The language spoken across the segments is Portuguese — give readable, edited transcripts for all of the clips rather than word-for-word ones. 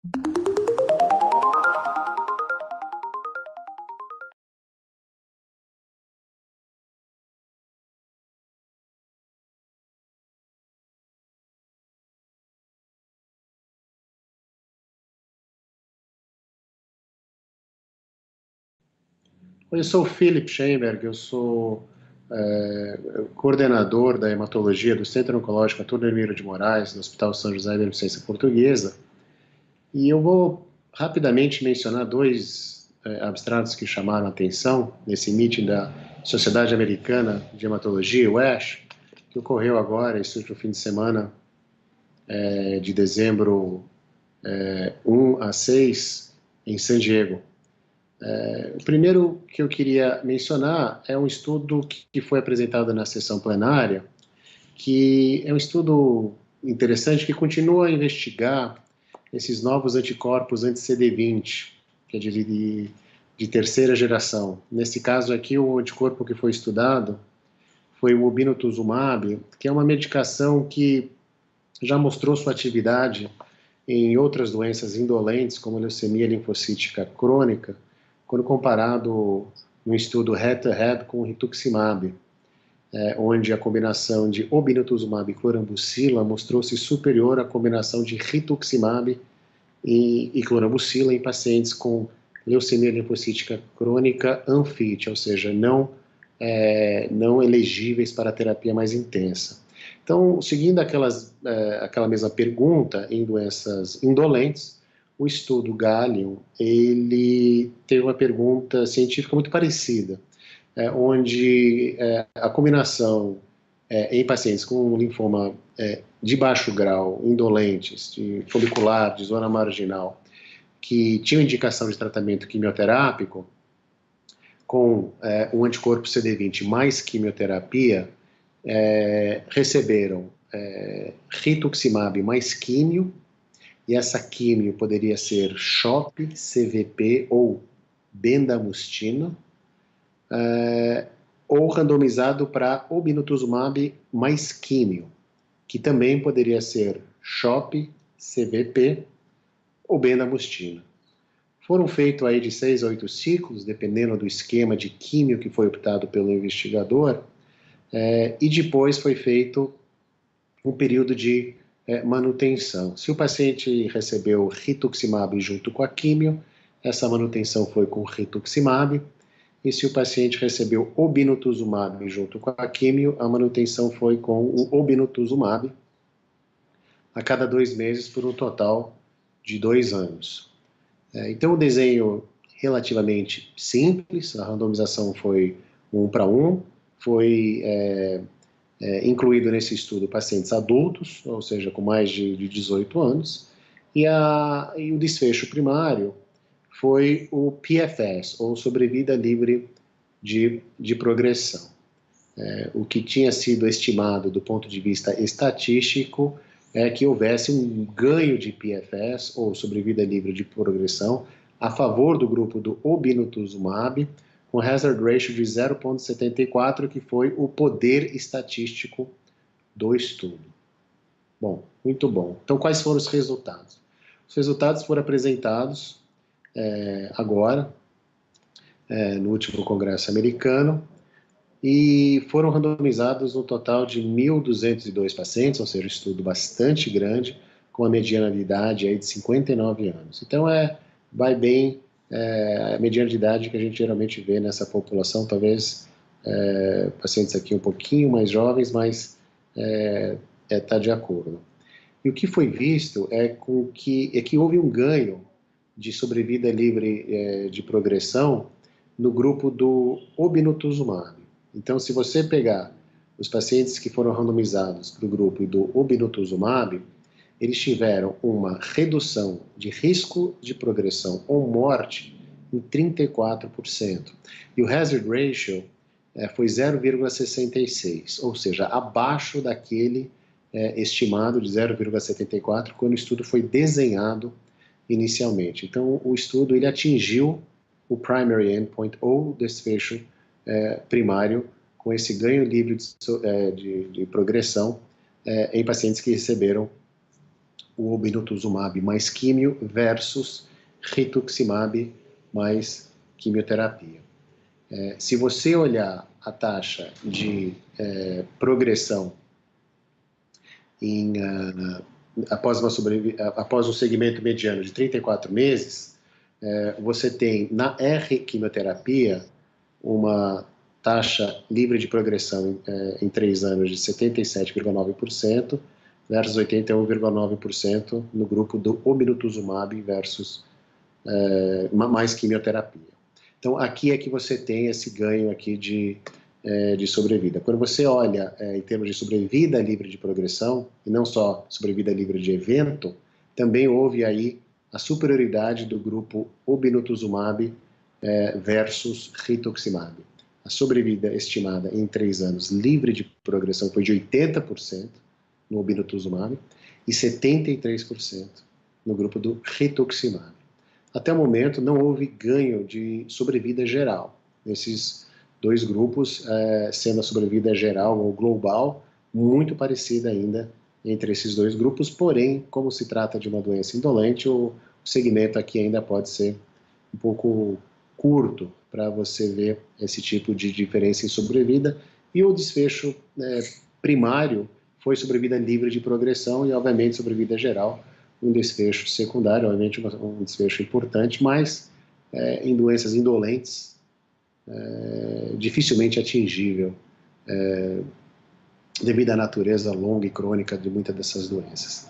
Oi, eu sou o Philip Scheinberg, eu sou coordenador da hematologia do Centro Oncológico Arthur Nemiro de Moraes, do Hospital São José da Beneficência Portuguesa, e eu vou rapidamente mencionar dois abstratos que chamaram a atenção nesse meeting da Sociedade Americana de Hematologia, o ASH, que ocorreu agora, esse último fim de semana, de dezembro 1 a 6, em San Diego. O primeiro que eu queria mencionar é um estudo que foi apresentado na sessão plenária, que é um estudo interessante que continua a investigar esses novos anticorpos anti-CD20, que é de terceira geração. Nesse caso aqui, o anticorpo que foi estudado foi o obinutuzumab, que é uma medicação que já mostrou sua atividade em outras doenças indolentes, como leucemia linfocítica crônica, quando comparado no estudo head-to-head com o rituximab, onde a combinação de obinutuzumab e clorambucila mostrou-se superior à combinação de rituximab e clorambucila em pacientes com leucemia linfocítica crônica unfit, ou seja, não elegíveis para a terapia mais intensa. Então, seguindo aquela mesma pergunta em doenças indolentes, o estudo Gallium, ele teve uma pergunta científica muito parecida, onde a combinação em pacientes com linfoma de baixo grau, indolentes, de folicular, de zona marginal, que tinham indicação de tratamento quimioterápico, com um anticorpo CD20 mais quimioterapia, receberam rituximab mais químio, e essa químio poderia ser CHOP, CVP ou bendamustina, ou randomizado para obinutuzumab mais químio, que também poderia ser CHOP, CVP ou bendamustina. Foram feitos aí de 6 a 8 ciclos, dependendo do esquema de químio que foi optado pelo investigador, e depois foi feito um período de manutenção. Se o paciente recebeu rituximab junto com a químio, essa manutenção foi com rituximab, e se o paciente recebeu obinutuzumab junto com a químio, a manutenção foi com o obinutuzumab a cada 2 meses por um total de 2 anos. Então, o desenho relativamente simples, a randomização foi 1 para 1, foi incluído nesse estudo pacientes adultos, ou seja, com mais de 18 anos, e o desfecho primário foi o PFS, ou sobrevida livre de progressão. O que tinha sido estimado do ponto de vista estatístico é que houvesse um ganho de PFS, ou sobrevida livre de progressão, a favor do grupo do obinutuzumab, com hazard ratio de 0,74, que foi o poder estatístico do estudo. Bom, muito bom. Então, quais foram os resultados? Os resultados foram apresentados agora, no último congresso americano, e foram randomizados um total de 1.202 pacientes, ou seja, um estudo bastante grande, com a mediana de idade aí de 59 anos. Então, vai bem a mediana de idade que a gente geralmente vê nessa população, talvez pacientes aqui um pouquinho mais jovens, mas está de acordo. E o que foi visto é que houve um ganho de sobrevida livre de progressão no grupo do obinutuzumab. Então, se você pegar os pacientes que foram randomizados para o grupo do obinutuzumab, eles tiveram uma redução de risco de progressão ou morte em 34%. E o hazard ratio foi 0,66, ou seja, abaixo daquele estimado de 0,74 quando o estudo foi desenhado inicialmente. Então, o estudo ele atingiu o primary endpoint ou desfecho primário com esse ganho livre de progressão em pacientes que receberam o obinutuzumab mais químio versus rituximab mais quimioterapia. Se você olhar a taxa de progressão após um segmento mediano de 34 meses, você tem na R-quimioterapia uma taxa livre de progressão em 3 anos de 77,9% versus 81,9% no grupo do obinutuzumab versus mais quimioterapia. Então, aqui é que você tem esse ganho aqui de sobrevida. Quando você olha em termos de sobrevida livre de progressão, e não só sobrevida livre de evento, também houve aí a superioridade do grupo obinutuzumab versus rituximab. A sobrevida estimada em 3 anos livre de progressão foi de 80% no obinutuzumab e 73% no grupo do rituximab. Até o momento não houve ganho de sobrevida geral nesses dois grupos, sendo a sobrevida geral ou global muito parecida ainda entre esses dois grupos, porém, como se trata de uma doença indolente, o segmento aqui ainda pode ser um pouco curto para você ver esse tipo de diferença em sobrevida, e o desfecho primário foi sobrevida livre de progressão e, obviamente, sobrevida geral, um desfecho secundário, obviamente um desfecho importante, mas em doenças indolentes, dificilmente atingível, devido à natureza longa e crônica de muitas dessas doenças.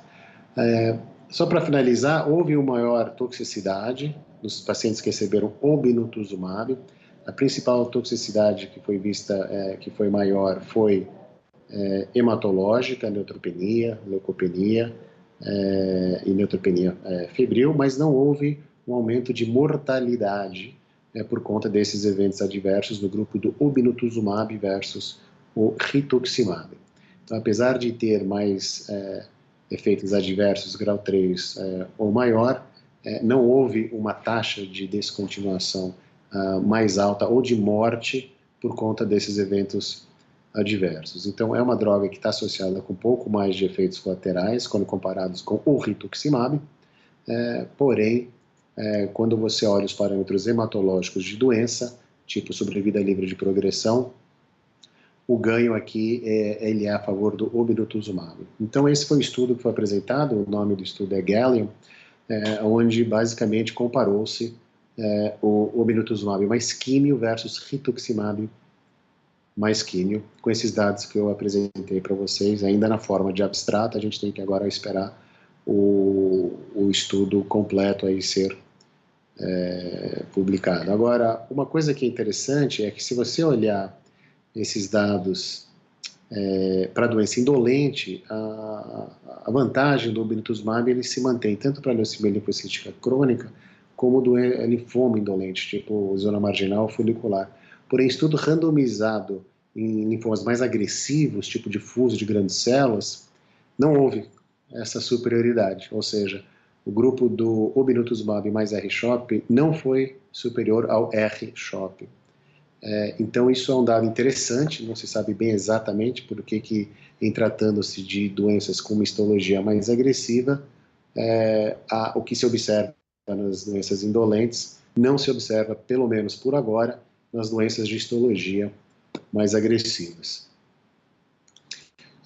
Só para finalizar, houve uma maior toxicidade nos pacientes que receberam obinutuzumab. A principal toxicidade que foi vista, que foi maior, foi hematológica, neutropenia, leucopenia e neutropenia febril, mas não houve um aumento de mortalidade por conta desses eventos adversos no grupo do obinutuzumab versus o rituximab. Então, apesar de ter mais efeitos adversos grau 3 ou maior, não houve uma taxa de descontinuação mais alta ou de morte por conta desses eventos adversos. Então, é uma droga que está associada com um pouco mais de efeitos colaterais quando comparados com o rituximab, porém, quando você olha os parâmetros hematológicos de doença, tipo sobrevida livre de progressão, o ganho aqui ele é a favor do obinutuzumab. Então, esse foi o estudo que foi apresentado, o nome do estudo é Gallium, onde basicamente comparou-se o obinutuzumab mais químio versus rituximab mais químio, com esses dados que eu apresentei para vocês, ainda na forma de abstrato. A gente tem que agora esperar o estudo completo aí ser publicado. Agora, uma coisa que é interessante é que se você olhar esses dados para a doença indolente, a vantagem do obinutuzumab ele se mantém tanto para a leucemia linfocítica crônica como do linfoma indolente, tipo zona marginal folicular. Porém, estudo randomizado em linfomas mais agressivos, tipo difuso de grandes células, não houve essa superioridade, ou seja, o grupo do obinutuzumab mais R-CHOP não foi superior ao R-CHOP. Então, isso é um dado interessante, não se sabe bem exatamente por que em tratando-se de doenças com uma histologia mais agressiva, o que se observa nas doenças indolentes não se observa, pelo menos por agora, nas doenças de histologia mais agressivas.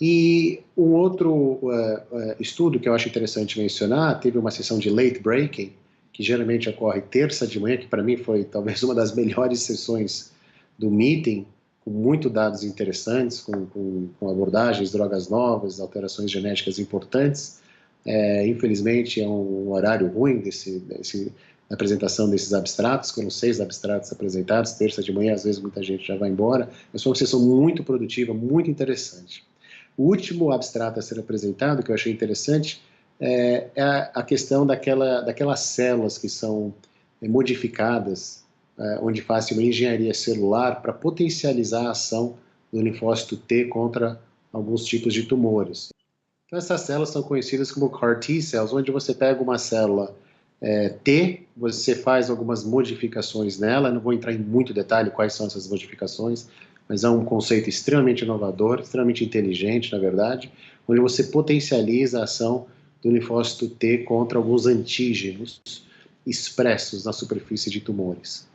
E um outro estudo que eu acho interessante mencionar, teve uma sessão de late breaking, que geralmente ocorre terça de manhã, que para mim foi talvez uma das melhores sessões do meeting, com muitos dados interessantes, com abordagens, drogas novas, alterações genéticas importantes. Infelizmente é um horário ruim da apresentação desses abstratos, foram 6 abstratos apresentados, terça de manhã, às vezes muita gente já vai embora, mas foi uma sessão muito produtiva, muito interessante. O último abstrato a ser apresentado, que eu achei interessante, é a questão daquelas células que são modificadas, onde faz uma engenharia celular para potencializar a ação do linfócito T contra alguns tipos de tumores. Então, essas células são conhecidas como CAR T-cells, onde você pega uma célula T, você faz algumas modificações nela, não vou entrar em muito detalhe quais são essas modificações, mas é um conceito extremamente inovador, extremamente inteligente, na verdade, onde você potencializa a ação do linfócito T contra alguns antígenos expressos na superfície de tumores.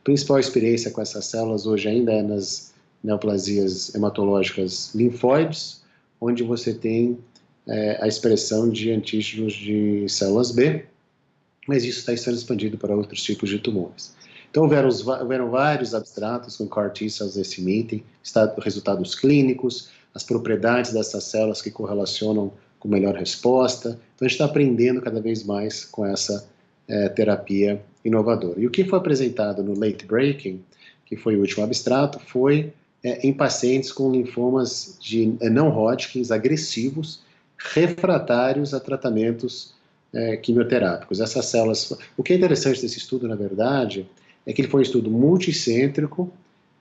A principal experiência com essas células hoje ainda é nas neoplasias hematológicas linfóides, onde você tem a expressão de antígenos de células B, mas isso está sendo expandido para outros tipos de tumores. Então, houveram vários abstratos com CAR T-cells nesse meeting, resultados clínicos, as propriedades dessas células que correlacionam com melhor resposta. Então, a gente está aprendendo cada vez mais com essa terapia inovadora. E o que foi apresentado no late breaking, que foi o último abstrato, foi em pacientes com linfomas de não-Hodgkins agressivos, refratários a tratamentos quimioterápicos. Essas células... O que é interessante desse estudo, na verdade, é que ele foi um estudo multicêntrico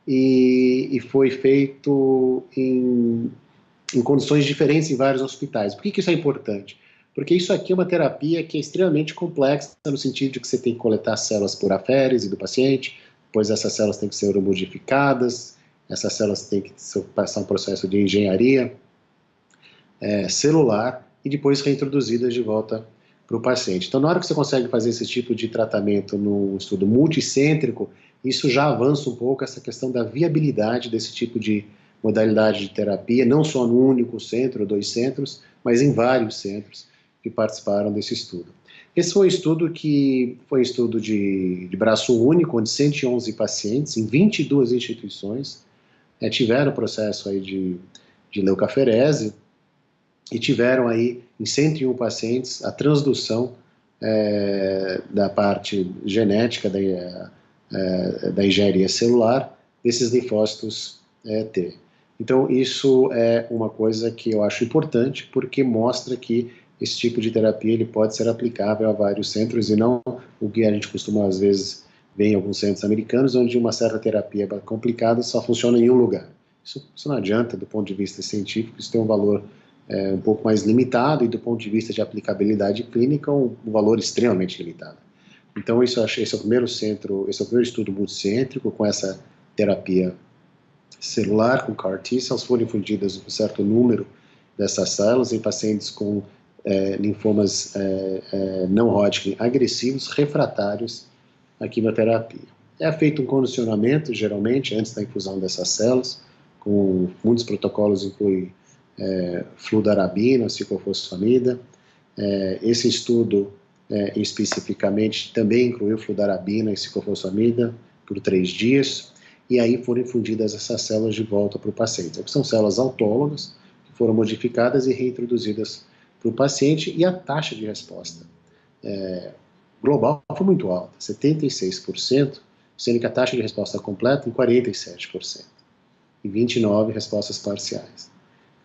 e foi feito em condições diferentes em vários hospitais. Por que isso é importante? Porque isso aqui é uma terapia que é extremamente complexa, no sentido de que você tem que coletar células por aférese do paciente, depois essas células têm que ser modificadas, essas células têm que passar um processo de engenharia celular e depois reintroduzidas de volta para o paciente. Então, na hora que você consegue fazer esse tipo de tratamento num estudo multicêntrico, isso já avança um pouco essa questão da viabilidade desse tipo de modalidade de terapia, não só num único centro ou 2 centros, mas em vários centros que participaram desse estudo. Esse foi um estudo que foi um estudo de braço único, onde 111 pacientes em 22 instituições tiveram processo aí de leucoferese e tiveram aí em 101 pacientes a transdução da parte genética da engenharia celular desses linfócitos T. Então, isso é uma coisa que eu acho importante, porque mostra que esse tipo de terapia ele pode ser aplicável a vários centros e não o que a gente costuma, às vezes, ver em alguns centros americanos, onde uma certa terapia complicada só funciona em um lugar. Isso não adianta, do ponto de vista científico, isso tem um valor um pouco mais limitado e, do ponto de vista de aplicabilidade clínica, um valor extremamente limitado. Então, esse é o primeiro centro, esse é o primeiro estudo multicêntrico com essa terapia celular, com CAR T-cells. Foram infundidas um certo número dessas células em pacientes com linfomas não Hodgkin agressivos, refratários à quimioterapia. É feito um condicionamento, geralmente, antes da infusão dessas células, com muitos protocolos, incluem fludarabina, ciclofosfamida. Esse estudo, especificamente, também incluiu fludarabina e ciclofosfamida por 3 dias, e aí foram infundidas essas células de volta para o paciente. São células autólogas, que foram modificadas e reintroduzidas para o paciente, e a taxa de resposta global foi muito alta, 76%, sendo que a taxa de resposta completa em 47%, e 29% respostas parciais.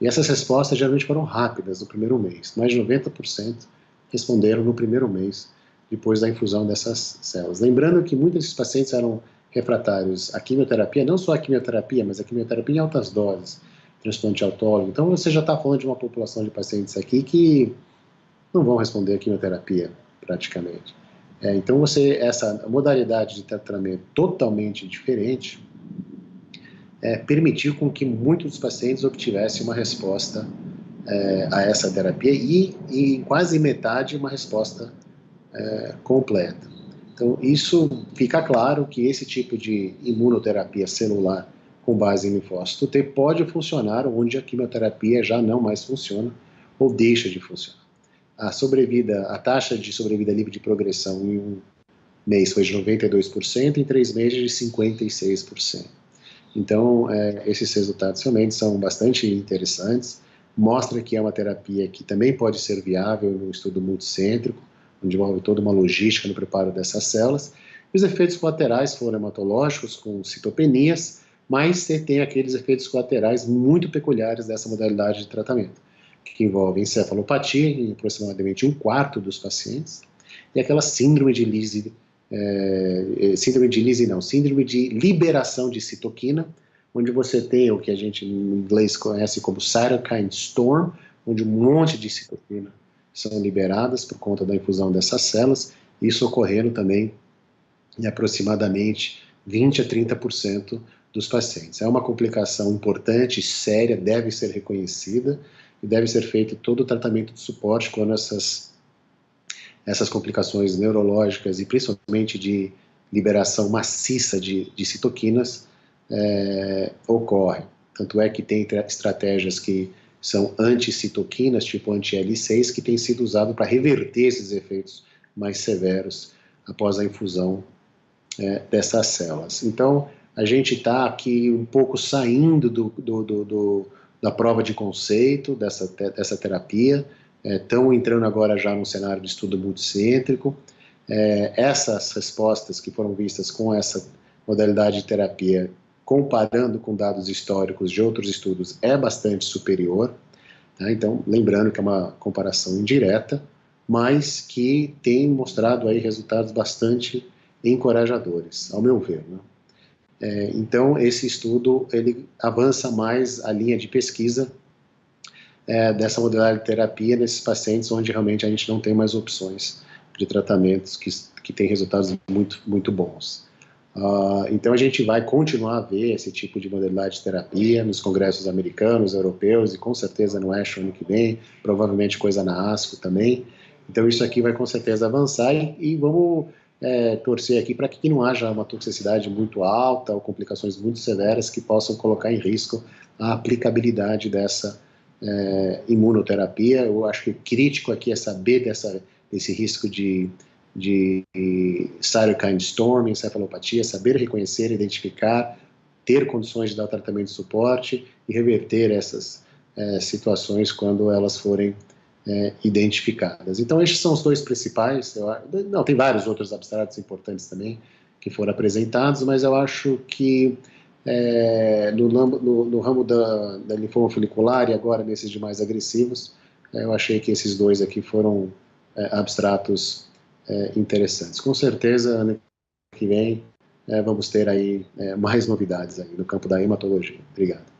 E essas respostas geralmente foram rápidas no primeiro mês. Mais de 90% responderam no primeiro mês, depois da infusão dessas células. Lembrando que muitos desses pacientes eram refratários à quimioterapia, não só a quimioterapia, mas a quimioterapia em altas doses, transplante autólogo. Então, você já está falando de uma população de pacientes aqui que não vão responder a quimioterapia, praticamente. Então, essa modalidade de tratamento totalmente diferente permitiu com que muitos dos pacientes obtivessem uma resposta a essa terapia e em quase metade uma resposta completa. Então, isso fica claro que esse tipo de imunoterapia celular com base em linfócito T pode funcionar onde a quimioterapia já não mais funciona ou deixa de funcionar. A taxa de sobrevida livre de progressão em um mês foi de 92%, em 3 meses de 56%. Então, esses resultados realmente são bastante interessantes, mostra que é uma terapia que também pode ser viável no estudo multicêntrico, onde envolve toda uma logística no preparo dessas células. Os efeitos colaterais foram hematológicos, com citopenias, mas você tem aqueles efeitos colaterais muito peculiares dessa modalidade de tratamento, que envolve encefalopatia em aproximadamente 1/4 dos pacientes, e aquela síndrome de síndrome de liberação de citoquina, onde você tem o que a gente em inglês conhece como cytokine storm, onde um monte de citoquina são liberadas por conta da infusão dessas células, isso ocorrendo também em aproximadamente 20 a 30% dos pacientes. É uma complicação importante, séria, deve ser reconhecida, e deve ser feito todo o tratamento de suporte quando essas complicações neurológicas e principalmente de liberação maciça de citoquinas ocorrem. Tanto é que tem estratégias que são anti-citoquinas, tipo anti-L6, que têm sido usadas para reverter esses efeitos mais severos após a infusão dessas células. Então, a gente está aqui um pouco saindo da prova de conceito dessa terapia, estão entrando agora já no cenário de estudo multicêntrico. Essas respostas que foram vistas com essa modalidade de terapia, comparando com dados históricos de outros estudos, é bastante superior. Tá? Então, lembrando que é uma comparação indireta, mas que tem mostrado aí resultados bastante encorajadores, ao meu ver, né? Então, esse estudo, ele avança mais a linha de pesquisa dessa modalidade de terapia nesses pacientes onde realmente a gente não tem mais opções de tratamentos que têm resultados muito, muito bons. Então, a gente vai continuar a ver esse tipo de modalidade de terapia nos congressos americanos, europeus, e com certeza no ASH ano que vem, provavelmente coisa na ASCO também. Então, isso aqui vai com certeza avançar e vamos torcer aqui para que não haja uma toxicidade muito alta ou complicações muito severas que possam colocar em risco a aplicabilidade dessa imunoterapia. Eu acho que o crítico aqui é saber desse risco de cytokine storm, encefalopatia, saber reconhecer, identificar, ter condições de dar tratamento de suporte e reverter essas situações quando elas forem identificadas. Então, estes são os dois principais. Não, tem vários outros abstratos importantes também que foram apresentados, mas eu acho que no ramo da linfoma folicular e agora nesses demais agressivos, eu achei que esses dois aqui foram abstratos interessantes. Com certeza, ano que vem, vamos ter aí mais novidades aí no campo da hematologia. Obrigado.